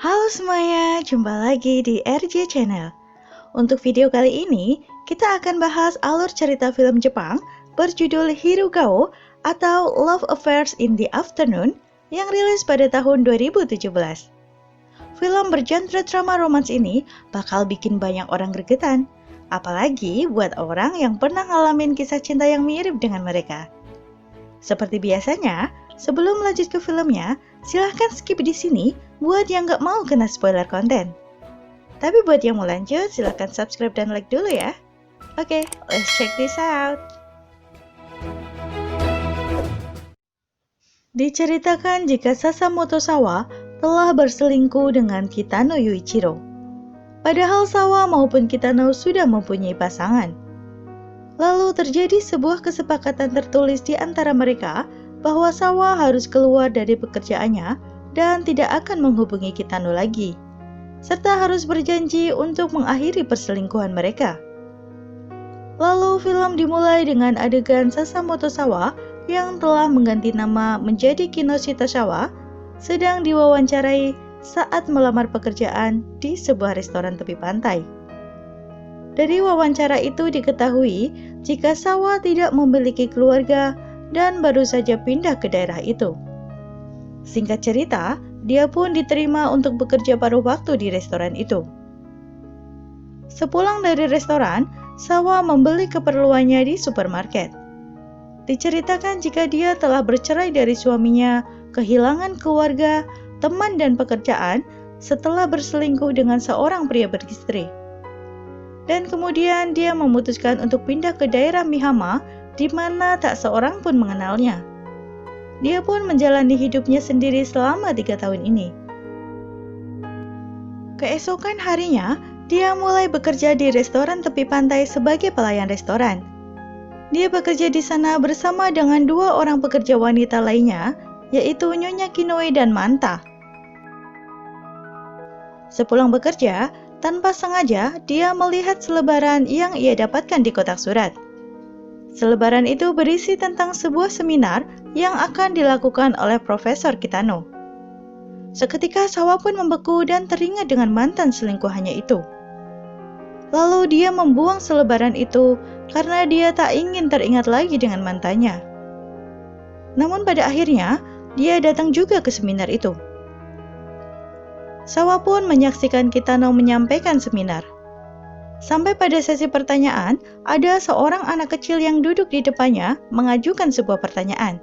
Halo semuanya, jumpa lagi di RJ Channel. Untuk video kali ini, kita akan bahas alur cerita film Jepang berjudul Hirugao atau Love Affairs in the Afternoon yang rilis pada tahun 2017. Film bergenre drama romance ini bakal bikin banyak orang gregetan, apalagi buat orang yang pernah ngalamin kisah cinta yang mirip dengan mereka. Seperti biasanya, sebelum lanjut ke filmnya, silahkan skip di sini buat yang nggak mau kena spoiler konten. Tapi buat yang mau lanjut, silahkan subscribe dan like dulu ya. Oke, let's check this out. Diceritakan jika Sasamoto Sawa telah berselingkuh dengan Kitano Yuichiro. Padahal Sawa maupun Kitano sudah mempunyai pasangan. Lalu terjadi sebuah kesepakatan tertulis di antara mereka bahwa Sawa harus keluar dari pekerjaannya dan tidak akan menghubungi Kitano lagi, serta harus berjanji untuk mengakhiri perselingkuhan mereka. Lalu film dimulai dengan adegan Sasamoto Sawa yang telah mengganti nama menjadi Kinoshita Sawa sedang diwawancarai saat melamar pekerjaan di sebuah restoran tepi pantai. Dari wawancara itu diketahui jika Sawa tidak memiliki keluarga dan baru saja pindah ke daerah itu. Singkat cerita, dia pun diterima untuk bekerja paruh waktu di restoran itu. Sepulang dari restoran, Sawa membeli keperluannya di supermarket. Diceritakan jika dia telah bercerai dari suaminya, kehilangan keluarga, teman dan pekerjaan setelah berselingkuh dengan seorang pria beristri. Dan kemudian dia memutuskan untuk pindah ke daerah Mihama di mana tak seorang pun mengenalnya. Dia pun menjalani hidupnya sendiri selama 3 tahun ini. Keesokan harinya, dia mulai bekerja di restoran tepi pantai sebagai pelayan restoran. Dia bekerja di sana bersama dengan 2 orang pekerja wanita lainnya, yaitu Nyonya Kinoe dan Manta. Sepulang bekerja, tanpa sengaja, dia melihat selebaran yang ia dapatkan di kotak surat. Selebaran itu berisi tentang sebuah seminar yang akan dilakukan oleh Profesor Kitano. Seketika Sawa pun membeku dan teringat dengan mantan selingkuhannya itu. Lalu dia membuang selebaran itu karena dia tak ingin teringat lagi dengan mantannya. Namun pada akhirnya, dia datang juga ke seminar itu. Sawa pun menyaksikan Kitano menyampaikan seminar. Sampai pada sesi pertanyaan, ada seorang anak kecil yang duduk di depannya mengajukan sebuah pertanyaan.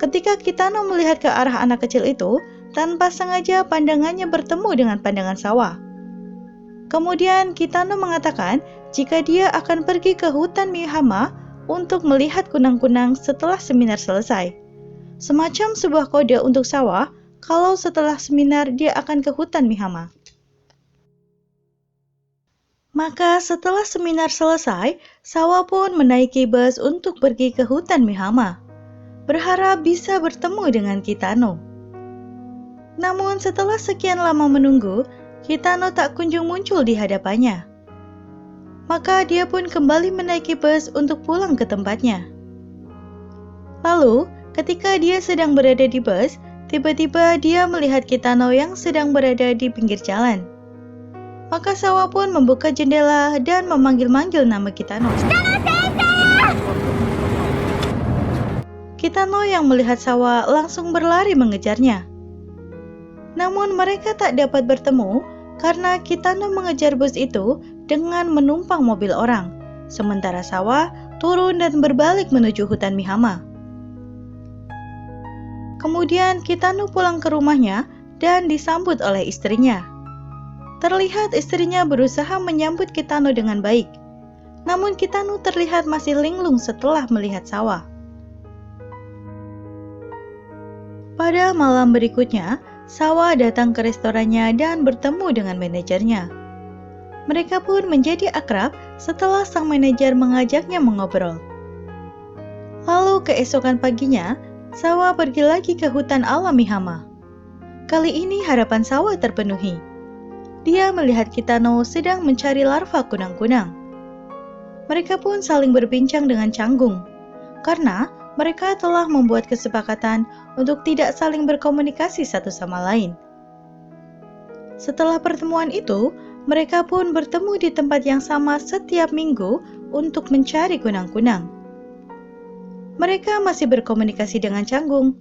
Ketika Kitano melihat ke arah anak kecil itu, tanpa sengaja pandangannya bertemu dengan pandangan Sawa. Kemudian Kitano mengatakan jika dia akan pergi ke hutan Mihama untuk melihat kunang-kunang setelah seminar selesai. Semacam sebuah kode untuk Sawa kalau setelah seminar dia akan ke hutan Mihama. Maka setelah seminar selesai, Sawa pun menaiki bus untuk pergi ke hutan Mihama, berharap bisa bertemu dengan Kitano. Namun setelah sekian lama menunggu, Kitano tak kunjung muncul di hadapannya. Maka dia pun kembali menaiki bus untuk pulang ke tempatnya. Lalu, ketika dia sedang berada di bus, tiba-tiba dia melihat Kitano yang sedang berada di pinggir jalan. Maka Sawa pun membuka jendela dan memanggil-manggil nama Kitano. Kitano yang melihat Sawa langsung berlari mengejarnya. Namun mereka tak dapat bertemu karena Kitano mengejar bus itu dengan menumpang mobil orang, sementara Sawa turun dan berbalik menuju hutan Mihama. Kemudian Kitano pulang ke rumahnya dan disambut oleh istrinya. Terlihat istrinya berusaha menyambut Kitano dengan baik. Namun Kitano terlihat masih linglung setelah melihat Sawa. Pada malam berikutnya, Sawa datang ke restorannya dan bertemu dengan manajernya. Mereka pun menjadi akrab setelah sang manajer mengajaknya mengobrol. Lalu keesokan paginya, Sawa pergi lagi ke hutan alam Mihama. Kali ini harapan Sawa terpenuhi. Dia melihat Kitano sedang mencari larva kunang-kunang. Mereka pun saling berbincang dengan canggung, karena mereka telah membuat kesepakatan untuk tidak saling berkomunikasi satu sama lain. Setelah pertemuan itu, mereka pun bertemu di tempat yang sama setiap minggu untuk mencari kunang-kunang. Mereka masih berkomunikasi dengan canggung,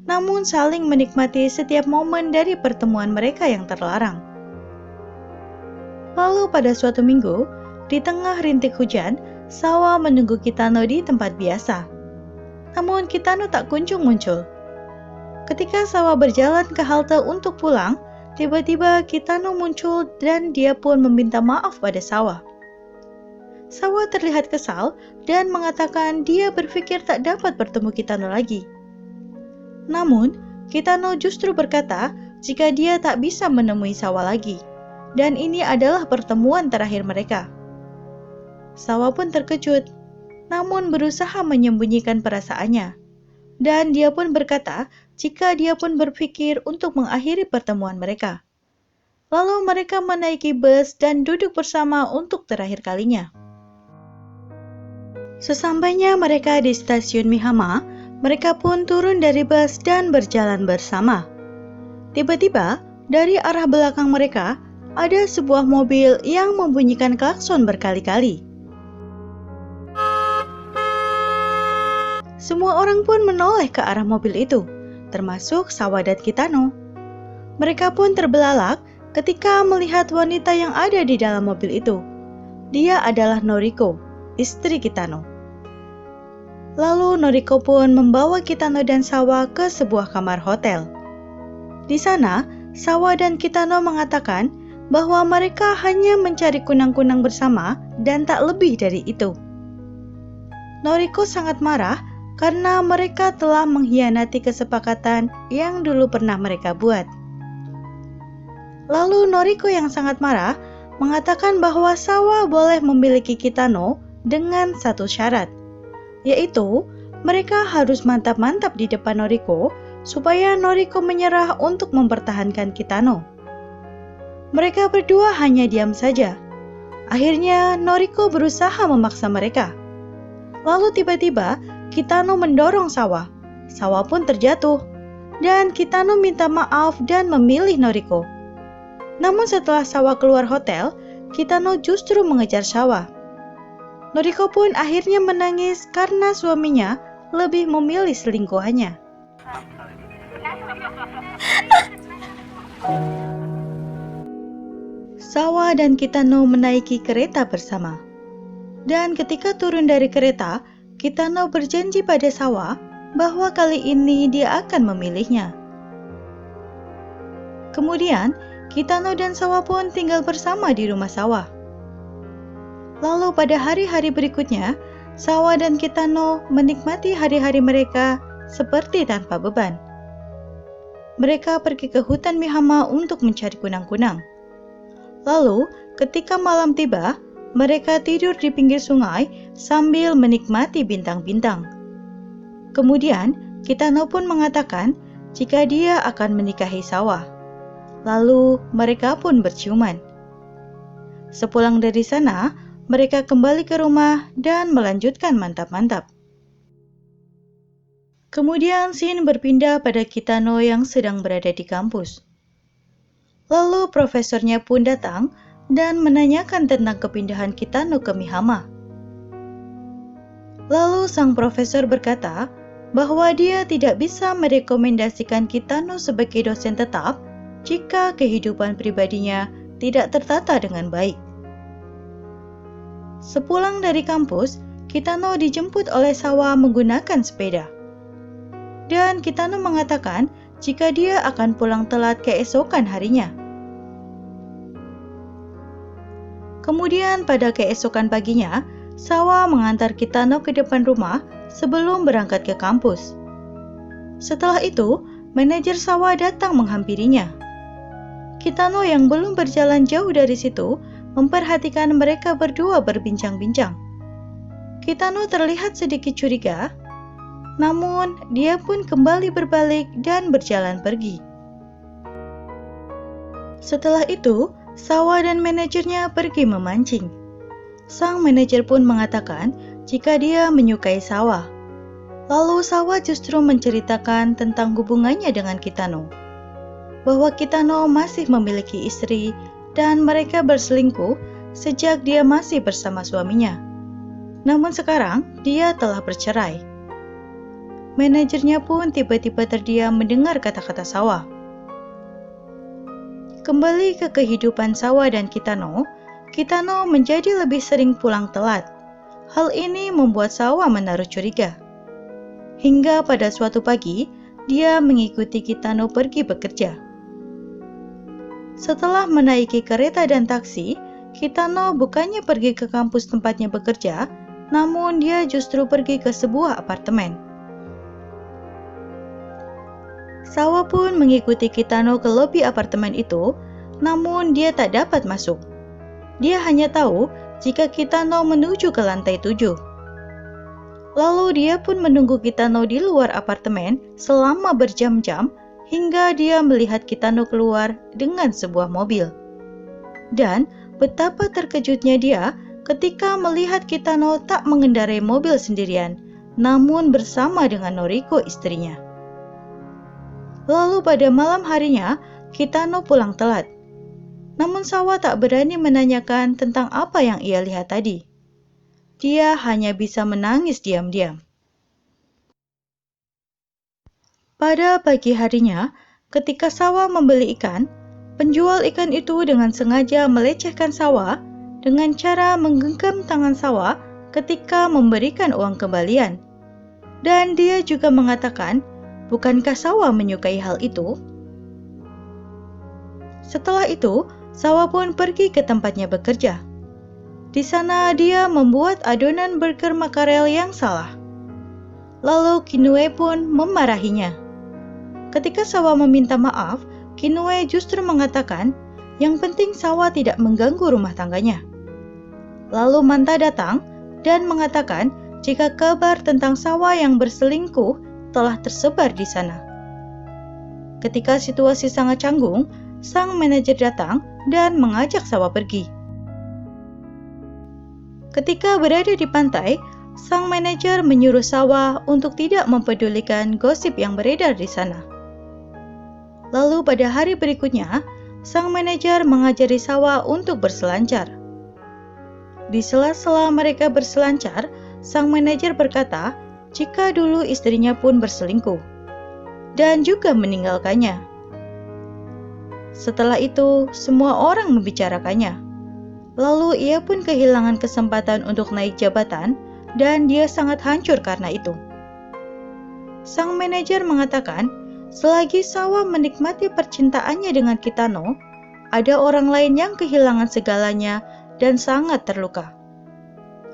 namun saling menikmati setiap momen dari pertemuan mereka yang terlarang. Lalu pada suatu minggu, di tengah rintik hujan, Sawa menunggu Kitano di tempat biasa. Namun Kitano tak kunjung muncul. Ketika Sawa berjalan ke halte untuk pulang, tiba-tiba Kitano muncul dan dia pun meminta maaf pada Sawa. Sawa terlihat kesal dan mengatakan dia berpikir tak dapat bertemu Kitano lagi. Namun, Kitano justru berkata jika dia tak bisa menemui Sawa lagi, dan ini adalah pertemuan terakhir mereka. Sawa pun terkejut, namun berusaha menyembunyikan perasaannya. Dan dia pun berkata jika dia pun berpikir untuk mengakhiri pertemuan mereka. Lalu mereka menaiki bus dan duduk bersama untuk terakhir kalinya. Sesampainya mereka di stasiun Mihama, mereka pun turun dari bus dan berjalan bersama. Tiba-tiba, dari arah belakang mereka, ada sebuah mobil yang membunyikan klakson berkali-kali. Semua orang pun menoleh ke arah mobil itu, termasuk Sawa dan Kitano. Mereka pun terbelalak ketika melihat wanita yang ada di dalam mobil itu. Dia adalah Noriko, istri Kitano. Lalu Noriko pun membawa Kitano dan Sawa ke sebuah kamar hotel. Di sana, Sawa dan Kitano mengatakan bahwa mereka hanya mencari kunang-kunang bersama dan tak lebih dari itu. Noriko sangat marah karena mereka telah mengkhianati kesepakatan yang dulu pernah mereka buat. Lalu Noriko yang sangat marah mengatakan bahwa Sawa boleh memiliki Kitano dengan satu syarat, yaitu mereka harus mantap-mantap di depan Noriko supaya Noriko menyerah untuk mempertahankan Kitano. Mereka berdua hanya diam saja. Akhirnya Noriko berusaha memaksa mereka. Lalu tiba-tiba Kitano mendorong Sawa. Sawa pun terjatuh, dan Kitano minta maaf dan memilih Noriko. Namun setelah Sawa keluar hotel, Kitano justru mengejar Sawa. Noriko pun akhirnya menangis karena suaminya lebih memilih selingkuhannya. Sawa dan Kitano menaiki kereta bersama. Dan ketika turun dari kereta, Kitano berjanji pada Sawa bahwa kali ini dia akan memilihnya. Kemudian, Kitano dan Sawa pun tinggal bersama di rumah Sawa. Lalu pada hari-hari berikutnya, Sawa dan Kitano menikmati hari-hari mereka seperti tanpa beban. Mereka pergi ke hutan Mihama untuk mencari kunang-kunang. Lalu, ketika malam tiba, mereka tidur di pinggir sungai sambil menikmati bintang-bintang. Kemudian, Kitano pun mengatakan jika dia akan menikahi Sawa. Lalu, mereka pun berciuman. Sepulang dari sana, mereka kembali ke rumah dan melanjutkan mantap-mantap. Kemudian, scene berpindah pada Kitano yang sedang berada di kampus. Lalu, profesornya pun datang dan menanyakan tentang kepindahan Kitano ke Mihama. Lalu sang profesor berkata bahwa dia tidak bisa merekomendasikan Kitano sebagai dosen tetap jika kehidupan pribadinya tidak tertata dengan baik. Sepulang dari kampus, Kitano dijemput oleh Sawa menggunakan sepeda. Dan Kitano mengatakan jika dia akan pulang telat keesokan harinya. Kemudian pada keesokan paginya, Sawa mengantar Kitano ke depan rumah sebelum berangkat ke kampus. Setelah itu, manajer Sawa datang menghampirinya. Kitano yang belum berjalan jauh dari situ memperhatikan mereka berdua berbincang-bincang. Kitano terlihat sedikit curiga, namun dia pun kembali berbalik dan berjalan pergi. Setelah itu, Sawa dan manajernya pergi memancing. Sang manajer pun mengatakan jika dia menyukai Sawa. Lalu Sawa justru menceritakan tentang hubungannya dengan Kitano. bahwa Kitano masih memiliki istri dan mereka berselingkuh sejak dia masih bersama suaminya. Namun sekarang dia telah bercerai. Manajernya pun tiba-tiba terdiam mendengar kata-kata Sawa. Kembali ke kehidupan Sawa dan Kitano, Kitano menjadi lebih sering pulang telat. Hal ini membuat Sawa menaruh curiga. Hingga pada suatu pagi, dia mengikuti Kitano pergi bekerja. Setelah menaiki kereta dan taksi, Kitano bukannya pergi ke kampus tempatnya bekerja, namun dia justru pergi ke sebuah apartemen. Sawa pun mengikuti Kitano ke lobi apartemen itu, namun dia tak dapat masuk. Dia hanya tahu jika Kitano menuju ke lantai 7. Lalu dia pun menunggu Kitano di luar apartemen selama berjam-jam hingga dia melihat Kitano keluar dengan sebuah mobil. Dan betapa terkejutnya dia ketika melihat Kitano tak mengendarai mobil sendirian, namun bersama dengan Noriko istrinya. Lalu pada malam harinya, Kitano pulang telat. Namun Sawa tak berani menanyakan tentang apa yang ia lihat tadi. Dia hanya bisa menangis diam-diam. Pada pagi harinya, ketika Sawa membeli ikan, penjual ikan itu dengan sengaja melecehkan Sawa dengan cara menggenggam tangan Sawa ketika memberikan uang kembalian. Dan dia juga mengatakan, bukankah Sawa menyukai hal itu? Setelah itu, Sawa pun pergi ke tempatnya bekerja. Di sana dia membuat adonan burger makarel yang salah. Lalu Kinue pun memarahinya. Ketika Sawa meminta maaf, Kinue justru mengatakan, yang penting Sawa tidak mengganggu rumah tangganya. Lalu Manta datang dan mengatakan jika kabar tentang Sawa yang berselingkuh telah tersebar di sana. Ketika situasi sangat canggung, sang manajer datang dan mengajak Sawa pergi. Ketika berada di pantai, sang manajer menyuruh Sawa untuk tidak mempedulikan gosip yang beredar di sana. Lalu pada hari berikutnya, sang manajer mengajari Sawa untuk berselancar. Di sela-sela mereka berselancar, sang manajer berkata jika dulu istrinya pun berselingkuh dan juga meninggalkannya. Setelah itu, semua orang membicarakannya. Lalu ia pun kehilangan kesempatan untuk naik jabatan dan dia sangat hancur karena itu. Sang manajer mengatakan, selagi Sawa menikmati percintaannya dengan Kitano, ada orang lain yang kehilangan segalanya dan sangat terluka.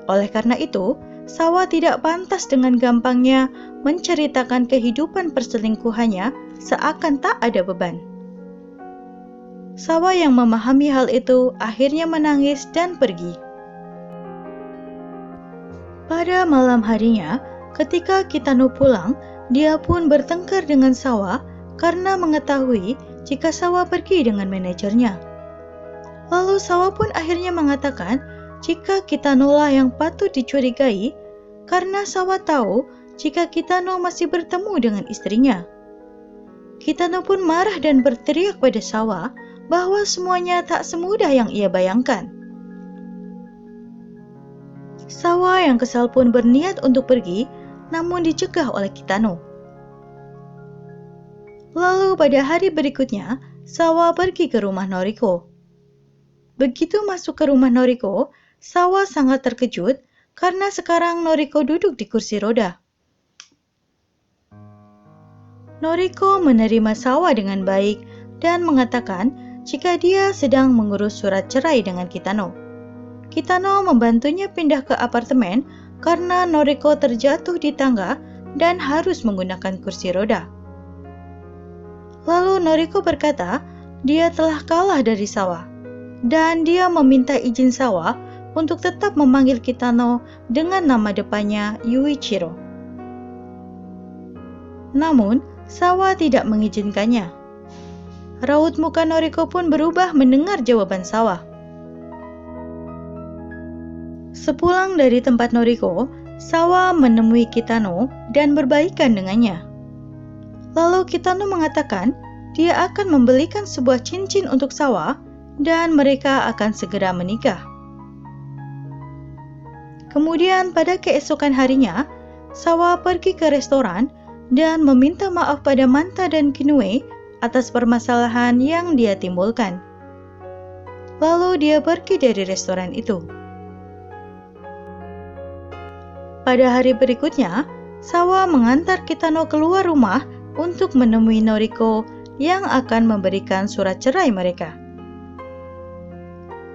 Oleh karena itu, Sawa tidak pantas dengan gampangnya menceritakan kehidupan perselingkuhannya seakan tak ada beban. Sawa yang memahami hal itu akhirnya menangis dan pergi. Pada malam harinya, ketika Kitano pulang, dia pun bertengkar dengan Sawa karena mengetahui jika Sawa pergi dengan manajernya. Lalu Sawa pun akhirnya mengatakan jika Kitano lah yang patut dicurigai karena Sawa tahu jika Kitano masih bertemu dengan istrinya. Kitano pun marah dan berteriak pada Sawa bahwa semuanya tak semudah yang ia bayangkan. Sawa yang kesal pun berniat untuk pergi, namun dicegah oleh Kitano. Lalu pada hari berikutnya, Sawa pergi ke rumah Noriko. Begitu masuk ke rumah Noriko, Sawa sangat terkejut karena sekarang Noriko duduk di kursi roda. Noriko menerima Sawa dengan baik dan mengatakan jika dia sedang mengurus surat cerai dengan Kitano. Kitano membantunya pindah ke apartemen karena Noriko terjatuh di tangga dan harus menggunakan kursi roda. Lalu Noriko berkata dia telah kalah dari Sawa dan dia meminta izin Sawa untuk tetap memanggil Kitano dengan nama depannya Yuichiro. Namun, Sawa tidak mengizinkannya. Raut muka Noriko pun berubah mendengar jawaban Sawa. Sepulang dari tempat Noriko, Sawa menemui Kitano dan berbaikan dengannya. Lalu Kitano mengatakan dia akan membelikan sebuah cincin untuk Sawa dan mereka akan segera menikah. Kemudian pada keesokan harinya, Sawa pergi ke restoran dan meminta maaf pada Manta dan Kinue atas permasalahan yang dia timbulkan. Lalu dia pergi dari restoran itu. Pada hari berikutnya, Sawa mengantar Kitano keluar rumah untuk menemui Noriko yang akan memberikan surat cerai mereka.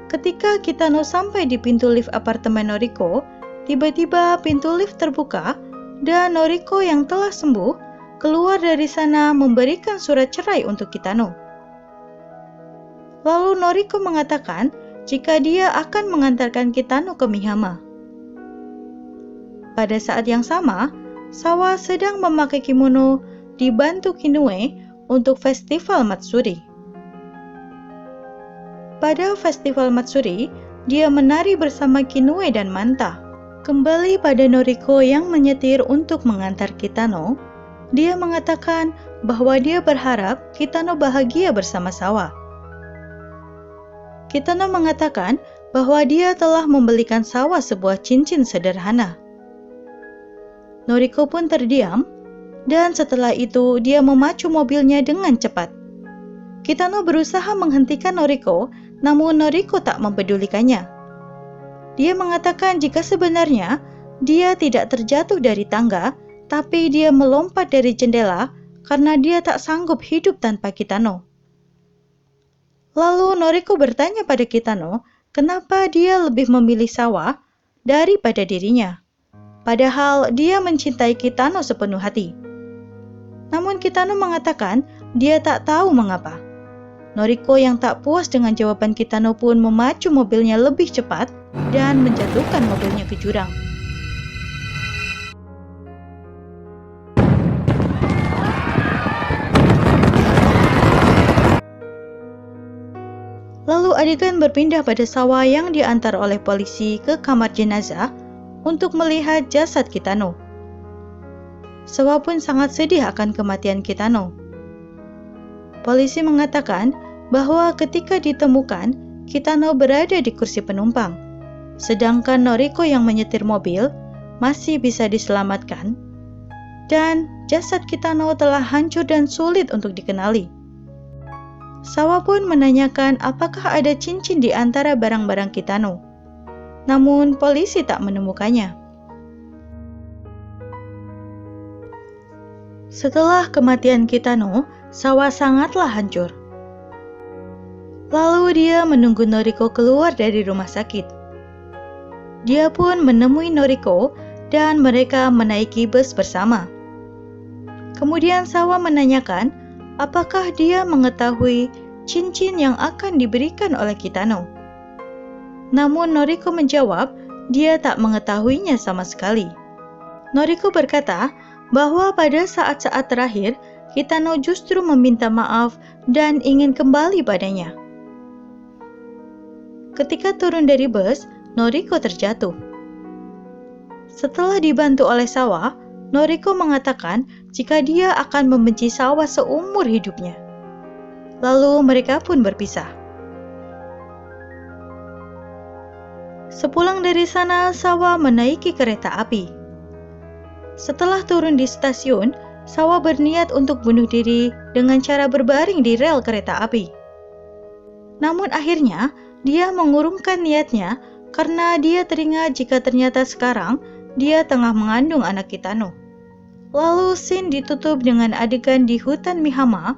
Ketika Kitano sampai di pintu lift apartemen Noriko, tiba-tiba pintu lift terbuka dan Noriko yang telah sembuh keluar dari sana memberikan surat cerai untuk Kitano. Lalu Noriko mengatakan jika dia akan mengantarkan Kitano ke Mihama. Pada saat yang sama, Sawa sedang memakai kimono dibantu Kinue untuk festival Matsuri. Pada festival Matsuri, dia menari bersama Kinue dan Manta. Kembali pada Noriko yang menyetir untuk mengantar Kitano, dia mengatakan bahwa dia berharap Kitano bahagia bersama Sawa. Kitano mengatakan bahwa dia telah membelikan Sawa sebuah cincin sederhana. Noriko pun terdiam, dan setelah itu dia memacu mobilnya dengan cepat. Kitano berusaha menghentikan Noriko, namun Noriko tak mempedulikannya. Dia mengatakan jika sebenarnya dia tidak terjatuh dari tangga, tapi dia melompat dari jendela karena dia tak sanggup hidup tanpa Kitano. Lalu Noriko bertanya pada Kitano, kenapa dia lebih memilih Sawa daripada dirinya. Padahal dia mencintai Kitano sepenuh hati. Namun Kitano mengatakan dia tak tahu mengapa. Noriko yang tak puas dengan jawaban Kitano pun memacu mobilnya lebih cepat dan menjatuhkan mobilnya ke jurang. Lalu adegan berpindah pada Sawa yang diantar oleh polisi ke kamar jenazah untuk melihat jasad Kitano. Sawa pun sangat sedih akan kematian Kitano. Polisi mengatakan bahwa ketika ditemukan, Kitano berada di kursi penumpang, sedangkan Noriko yang menyetir mobil masih bisa diselamatkan, dan jasad Kitano telah hancur dan sulit untuk dikenali. Sawa pun menanyakan apakah ada cincin di antara barang-barang Kitano. Namun polisi tak menemukannya. Setelah kematian Kitano, Sawa sangatlah hancur. Lalu dia menunggu Noriko keluar dari rumah sakit. Dia pun menemui Noriko dan mereka menaiki bus bersama. Kemudian Sawa menanyakan apakah dia mengetahui cincin yang akan diberikan oleh Kitano. Namun Noriko menjawab dia tak mengetahuinya sama sekali. Noriko berkata bahwa pada saat-saat terakhir Kitano justru meminta maaf dan ingin kembali padanya. Ketika turun dari bus, Noriko terjatuh. Setelah dibantu oleh Sawa, Noriko mengatakan jika dia akan membenci Sawa seumur hidupnya. Lalu mereka pun berpisah. Sepulang dari sana, Sawa menaiki kereta api. Setelah turun di stasiun, Sawa berniat untuk bunuh diri dengan cara berbaring di rel kereta api. Namun akhirnya, dia mengurungkan niatnya karena dia teringat jika ternyata sekarang dia tengah mengandung anak Kitano. Lalu scene ditutup dengan adegan di hutan Mihama,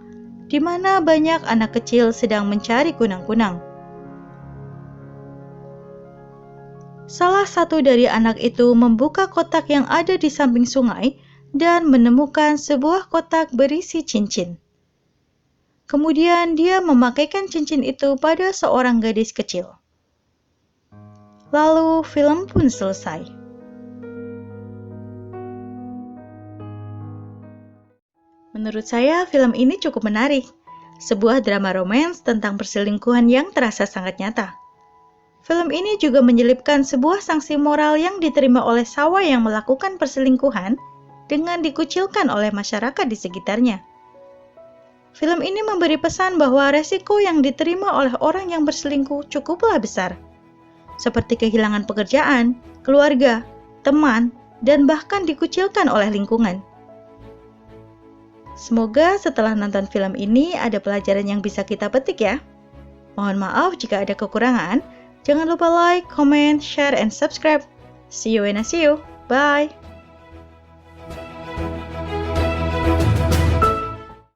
di mana banyak anak kecil sedang mencari kunang-kunang. Salah satu dari anak itu membuka kotak yang ada di samping sungai dan menemukan sebuah kotak berisi cincin. Kemudian dia memakaikan cincin itu pada seorang gadis kecil. Lalu film pun selesai. Menurut saya film ini cukup menarik. Sebuah drama romans tentang perselingkuhan yang terasa sangat nyata. Film ini juga menyelipkan sebuah sanksi moral yang diterima oleh Sawa yang melakukan perselingkuhan dengan dikucilkan oleh masyarakat di sekitarnya. Film ini memberi pesan bahwa resiko yang diterima oleh orang yang berselingkuh cukuplah besar, seperti kehilangan pekerjaan, keluarga, teman, dan bahkan dikucilkan oleh lingkungan. Semoga setelah nonton film ini ada pelajaran yang bisa kita petik ya. Mohon maaf jika ada kekurangan. Jangan lupa like, comment, share, and subscribe. See you when I see you. Bye!